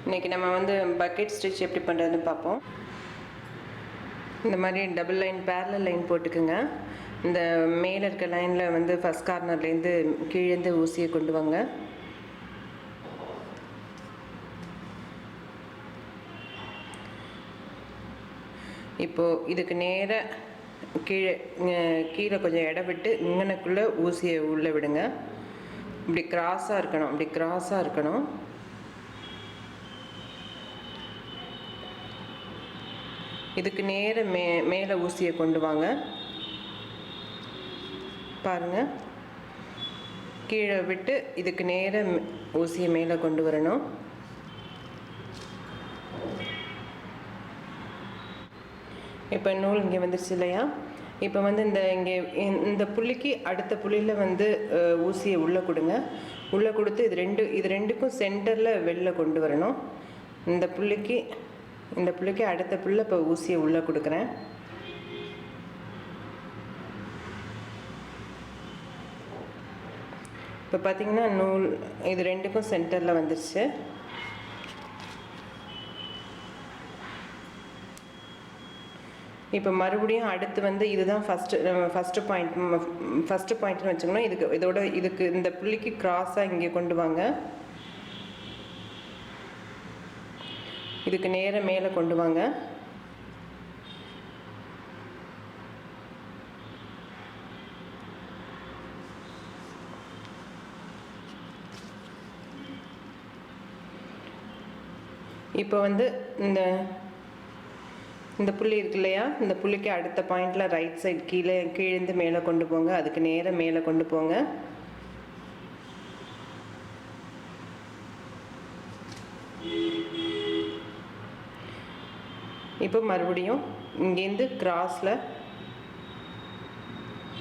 இன்றைக்கி நம்ம வந்து பக்கெட் ஸ்டிச் எப்படி பண்ணுறதுன்னு பார்ப்போம். இந்த மாதிரி டபுள் லைன் பேரலல் லைன் போட்டுக்குங்க. இந்த மேலே இருக்க லைனில் வந்து ஃபஸ்ட் கார்னர்லேருந்து கீழேருந்து ஊசியை கொண்டு வாங்க. இப்போது இதுக்கு நேராக கீழே கொஞ்சம் இடம் விட்டு இங்கனக்குள்ளே ஊசியை உள்ளே விடுங்க. இப்படி கிராஸாக இருக்கணும். இதுக்கு நேர மேலே ஊசியை கொண்டு வாங்க. பாருங்கள், கீழே விட்டு இதுக்கு நேர ஊசியை மேலே கொண்டு வரணும். இப்போ நூல் இங்கே வந்துருச்சு இல்லையா? இப்போ வந்து இந்த புள்ளிக்கு அடுத்த புள்ளியில் வந்து ஊசியை உள்ளே கொடுங்க. உள்ளே கொடுத்து இது ரெண்டுக்கும் சென்டரில் வெளில கொண்டு வரணும். இந்த புள்ளிக்கு அடுத்த புள்ள இப்போ ஊசியை உள்ளே கொடுக்குறேன். இப்போ பார்த்தீங்கன்னா நூல் இது ரெண்டுக்கும் சென்டரில் வந்துருச்சு. இப்போ மறுபடியும் அடுத்து வந்து இதுதான் ஃபஸ்ட்டு பாயிண்ட்னு வச்சுக்கணும். இதுக்கு இந்த புள்ளிக்கு கிராஸாக இங்கே கொண்டு வாங்க. இதுக்கு நேர மேலே கொண்டு வாங்க. இப்போ வந்து இந்த புள்ளி இருக்கு இல்லையா? இந்த புள்ளிக்கு அடுத்த பாயிண்டில் ரைட் சைடு கீழேருந்து மேலே கொண்டு போங்க. அதுக்கு நேர மேலே கொண்டு போங்க. இப்போ மறுபடியும் இங்கேருந்து கிராஸில்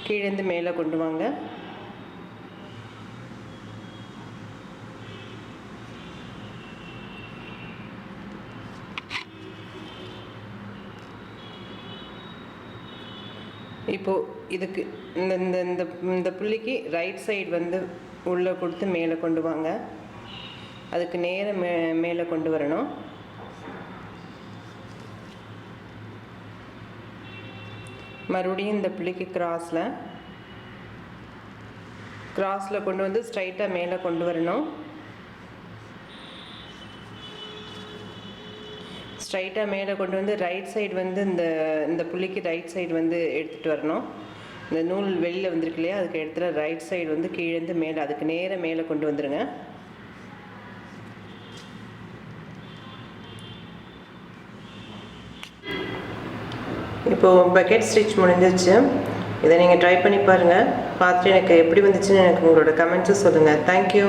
கீழேருந்து மேலே கொண்டு வாங்க. இப்போது இதுக்கு இந்த புள்ளிக்கு ரைட் சைடு வந்து உள்ளே கொடுத்து மேலே கொண்டு வாங்க. அதுக்கு நேர மேலே கொண்டு வரணும். மறுபடியும் இந்த புள்ளிக்கு கிராஸில் கொண்டு வந்து ஸ்ட்ரைட்டாக மேலே கொண்டு வரணும். ஸ்ட்ரைட்டாக மேலே கொண்டு வந்து ரைட் சைடு வந்து இந்த புள்ளிக்கு ரைட் சைடு வந்து எடுத்துகிட்டு வரணும். இந்த நூல் வெளியில் வந்துருக்கு இல்லையா? அதுக்கு இடத்துல ரைட் சைடு வந்து கீழேருந்து மேலே அதுக்கு நேர மேலே கொண்டு வந்துடுங்க. இப்போது பக்கெட் ஸ்டிச் முடிஞ்சிச்சு. இதை நீங்கள் ட்ரை பண்ணி பாருங்கள். பார்த்துட்டு எனக்கு எப்படி வந்துச்சுன்னு எனக்கு உங்களோட கமெண்ட்ஸும் சொல்லுங்கள். தேங்க்யூ.